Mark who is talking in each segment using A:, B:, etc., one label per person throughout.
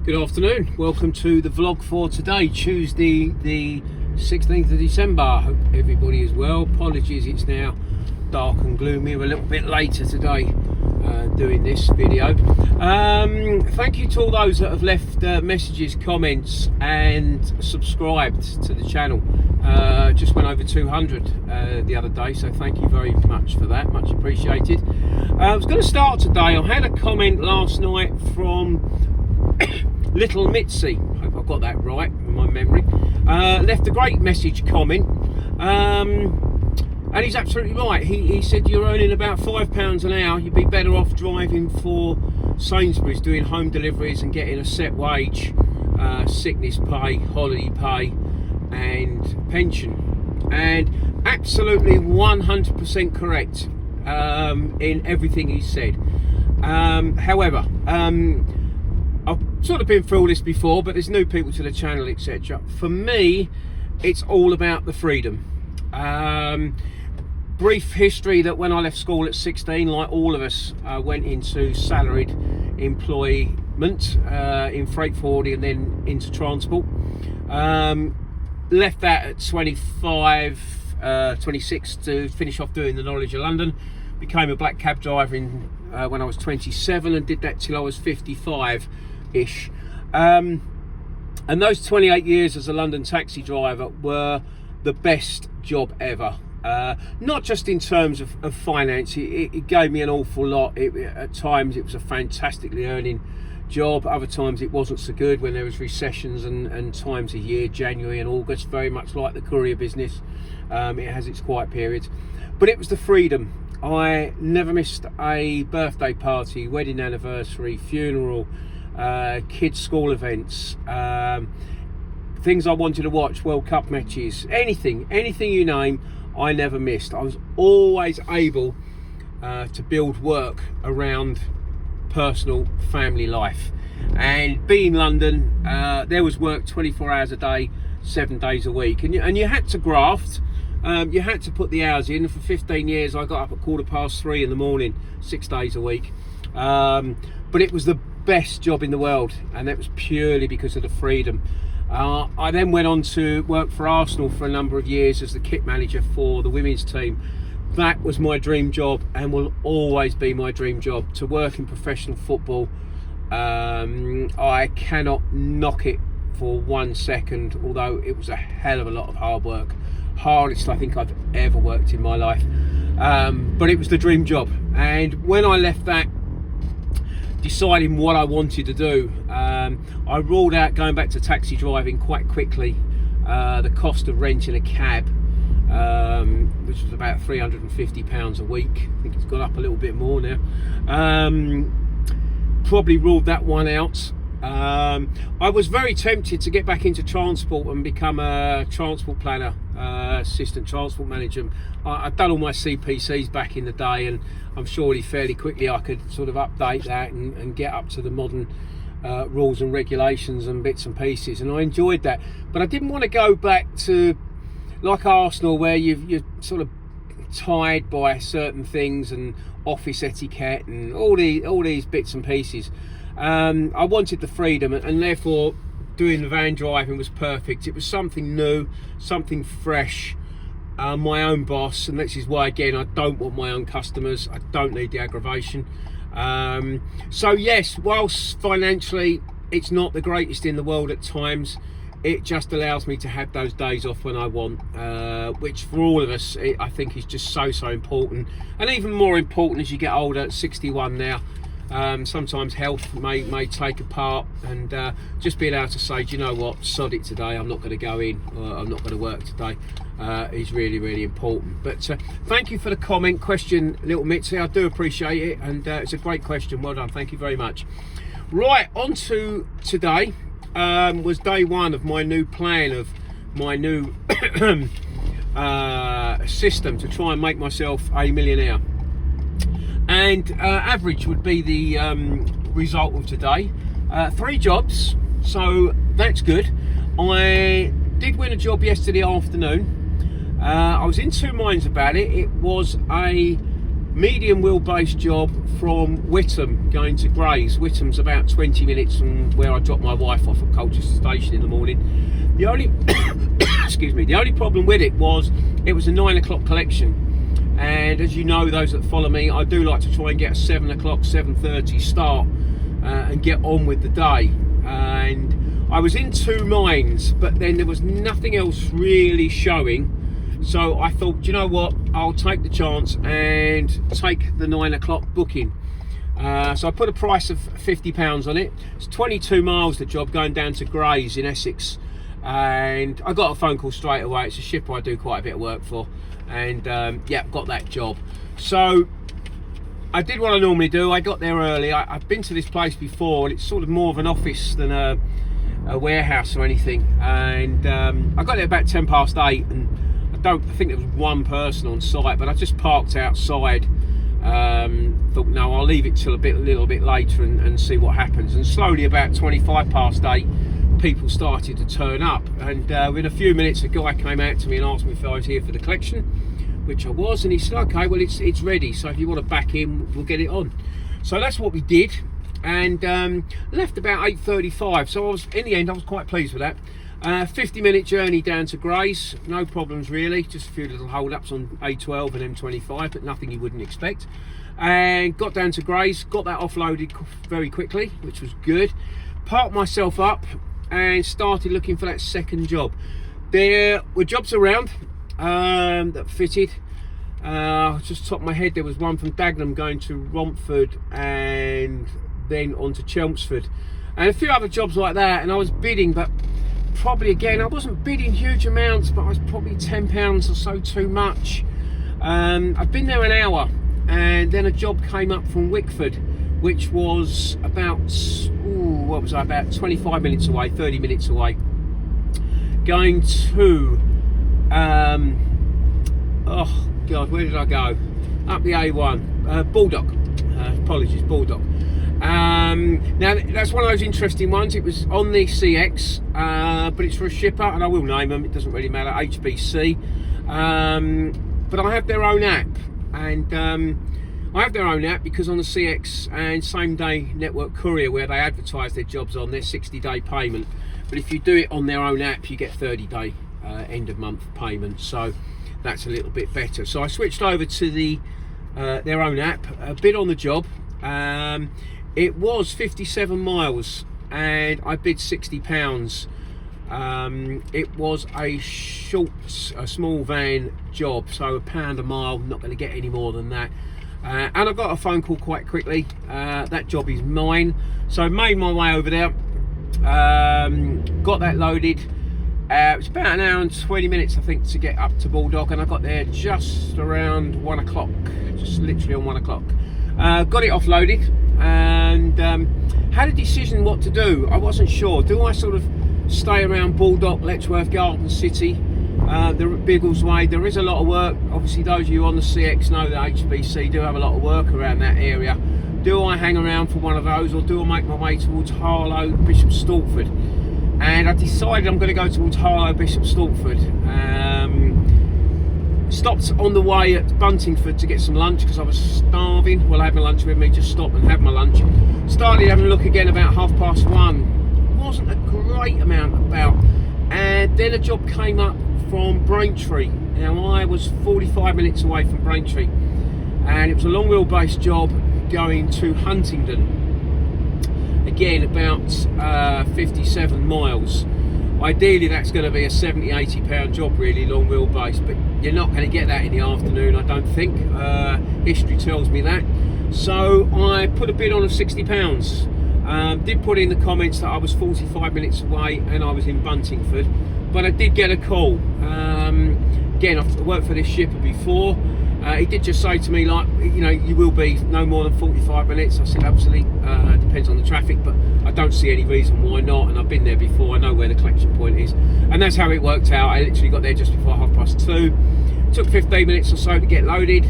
A: Good afternoon, welcome to the vlog for today, Tuesday the 16th of December. I hope everybody is well. Apologies, it's now dark and gloomy. We're a little bit later today doing this video. Thank you to all those that have left messages, comments and subscribed to the channel. Just went over 200 the other day, so thank you very much for that, much appreciated. I was going to start today. I had a comment last night from Little Mitzi, hope I've got that right in my memory, left a great message comment, and he's absolutely right. He said you're earning about £5 an hour, you'd be better off driving for Sainsbury's, doing home deliveries and getting a set wage, sickness pay, holiday pay and pension. And absolutely 100% correct in everything he said. However, I've sort of been through all this before, but there's new people to the channel, etc. For me, it's all about the freedom. Brief history that when I left school at 16, like all of us, went into salaried employment in freight forwarding and then into transport. Left that at 26 to finish off doing the Knowledge of London. Became a black cab driver when I was 27 and did that till I was 55-ish. And those 28 years as a London taxi driver were the best job ever. Not just in terms of finance, it gave me an awful lot. At times it was a fantastically earning job, other times it wasn't so good when there was recessions and times of year, January and August, very much like the courier business. It has its quiet periods, but it was the freedom. I never missed a birthday party, wedding anniversary, funeral, kids' school events, things I wanted to watch, World Cup matches, anything you name, I never missed. I was always able to build work around personal family life. And being London, there was work 24 hours a day, 7 days a week, and you had to graft. You had to put the hours in. For 15 years I got up at 3:15 in the morning, 6 days a week, but it was the best job in the world, and that was purely because of the freedom. I then went on to work for Arsenal for a number of years as the kit manager for the women's team. That was my dream job and will always be my dream job, to work in professional football. I cannot knock it for 1 second, although it was a hell of a lot of hard work. Hardest I think I've ever worked in my life, but it was the dream job. And when I left that, deciding what I wanted to do, I ruled out going back to taxi driving quite quickly. The cost of renting a cab, which was about £350 a week, I think it's gone up a little bit more now, probably ruled that one out. I was very tempted to get back into transport and become a transport planner, assistant transport manager. I'd done all my CPCs back in the day, and I'm sure fairly quickly I could sort of update that and get up to the modern rules and regulations and bits and pieces, and I enjoyed that. But I didn't want to go back to like Arsenal, where you're sort of tied by certain things and office etiquette and all these bits and pieces. I wanted the freedom, and therefore doing the van driving was perfect. It was something new, something fresh, my own boss, and this is why, again, I don't want my own customers. I don't need the aggravation. So yes, whilst financially it's not the greatest in the world at times, it just allows me to have those days off when I want, which for all of us, I think is just so important. And even more important as you get older, at 61 now, sometimes health may take a part, and just being able to say, do you know what, sod it today, I'm not going to go in, or I'm not going to work today, is really important. But thank you for the comment, question, Little Mitzi, I do appreciate it, and it's a great question, well done, thank you very much. Right, on to today. Was day one of my new plan, of my new system to try and make myself a millionaire. And average would be the result of today. 3 jobs, so that's good. I did win a job yesterday afternoon. I was in two minds about it. It was a medium wheelbase job from Witham going to Grays. Witham's about 20 minutes from where I drop my wife off at Colchester Station in the morning. The only excuse me, the only problem with it was a 9 o'clock collection. And as you know, those that follow me, I do like to try and get a 7 o'clock, 7:30 start and get on with the day. And I was in two minds, but then there was nothing else really showing. So I thought, you know what, I'll take the chance and take the 9 o'clock booking. So I put a price of £50 on it. It's 22 miles the job, going down to Grays in Essex. And I got a phone call straight away. It's a shipper I do quite a bit of work for. And yeah, got that job. So I did what I normally do. I got there early. I've been to this place before, and it's sort of more of an office than a warehouse or anything. And I got there about 8:10, and I think there was one person on site, but I just parked outside. Thought, no, I'll leave it till a little bit later and see what happens. And slowly, about 8:25, people started to turn up, and in a few minutes a guy came out to me and asked me if I was here for the collection, which I was, and he said, okay, well it's ready, so if you want to back in, we'll get it on. So that's what we did, and left about 8:35. So in the end I was quite pleased with that. 50-minute journey down to Grays, no problems really, just a few little hold-ups on A12 and M25, but nothing you wouldn't expect. And got down to Grays, got that offloaded very quickly, which was good. Parked myself up and started looking for that second job. There were jobs around that fitted. Just top of my head, there was one from Dagenham going to Romford and then on to Chelmsford, and a few other jobs like that. And I was bidding, but probably again, I wasn't bidding huge amounts, but I was probably £10 or so too much. I've been there an hour, and then a job came up from Wickford, which was about, what was I, about 25 minutes away, 30 minutes away, going to, oh God, where did I go? Up the A1, Baldock, apologies, Baldock. Now that's one of those interesting ones. It was on the CX, but it's for a shipper, and I will name them, it doesn't really matter, HBC. But I have their own app, and I have their own app because on the CX and Same Day Network Courier, where they advertise their jobs on, their 60-day payment. But if you do it on their own app, you get 30-day end of month payment. So that's a little bit better. So I switched over to their own app, bid on the job. It was 57 miles, and I bid £60. It was a small van job, so £1 a mile, not going to get any more than that. And I got a phone call quite quickly. That job is mine, so I made my way over there, got that loaded. It was about an hour and 20 minutes I think to get up to Baldock, and I got there just around 1 o'clock, just literally on 1 o'clock. Got it offloaded, and had a decision what to do. I wasn't sure, do I sort of stay around Baldock, Letchworth, Garden City, the Biggleswade? There is a lot of work. Obviously those of you on the CX know that HBC do have a lot of work around that area. Do I hang around for one of those, or do I make my way towards Harlow, Bishop Stortford? And I decided I'm going to go towards Harlow, Bishop Stortford. Stopped on the way at Buntingford to get some lunch because I was starving. Well, I had my lunch with me, just stop and have my lunch. Started having a look again about 1:30. Wasn't a great amount about, and then a job came up from Braintree. Now I was 45 minutes away from Braintree, and it was a long wheelbase job going to Huntingdon, again about 57 miles. Ideally that's going to be a £70-80 job, really, long wheelbase, but you're not going to get that in the afternoon, I don't think. History tells me that. So I put a bid on of £60. Did put in the comments that I was 45 minutes away and I was in Buntingford, but I did get a call. Again, I've worked for this shipper before. He did just say to me, like, you know, you will be no more than 45 minutes. I said, absolutely, depends on the traffic, but I don't see any reason why not, and I've been there before, I know where the collection point is. And that's how it worked out. I literally got there just before 2:30. Took 15 minutes or so to get loaded.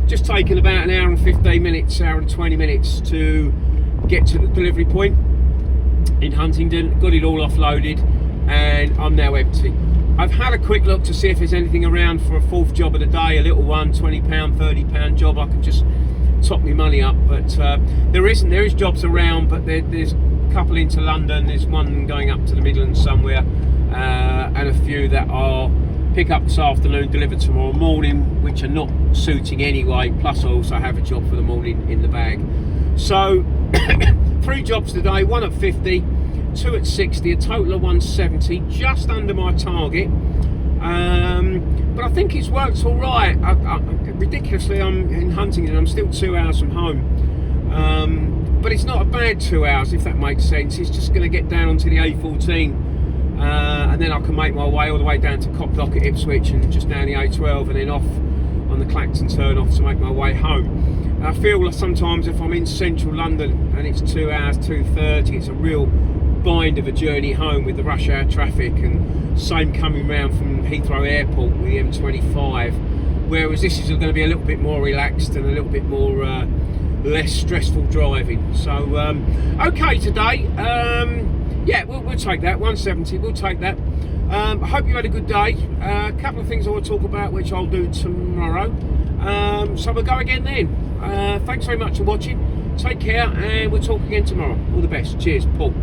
A: Just taken about an hour and 15 minutes, hour and 20 minutes to get to the delivery point in Huntingdon. Got it all offloaded, and I'm now empty. I've had a quick look to see if there's anything around for a fourth job of the day, a little one, £20, £30 job. I can just top my money up, but there isn't. There is jobs around, but there's a couple into London. There's one going up to the Midlands somewhere, and a few that are pick up this afternoon, delivered tomorrow morning, which are not suiting anyway. Plus, I also have a job for the morning in the bag. So 3 jobs today, 1 at 50, 2 at 60, a total of 170, just under my target. But I think it's worked all right. Ridiculously, I'm in Huntingdon. I'm still 2 hours from home, but it's not a bad 2 hours, if that makes sense. It's just going to get down onto the A14, and then I can make my way all the way down to Copdock at Ipswich, and just down the A12, and then off on the Clacton turn off to make my way home. And I feel like sometimes if I'm in central London and it's 2 hours, 2:30, it's a real bind of a journey home with the rush hour traffic, and same coming round from Heathrow Airport with the M25, whereas this is going to be a little bit more relaxed and a little bit more less stressful driving. So okay today, yeah, we'll take that 170, we'll take that. I hope you had a good day. A couple of things I want to talk about, which I'll do tomorrow, so we'll go again then. Thanks very much for watching, take care, and we'll talk again tomorrow. All the best. Cheers, Paul.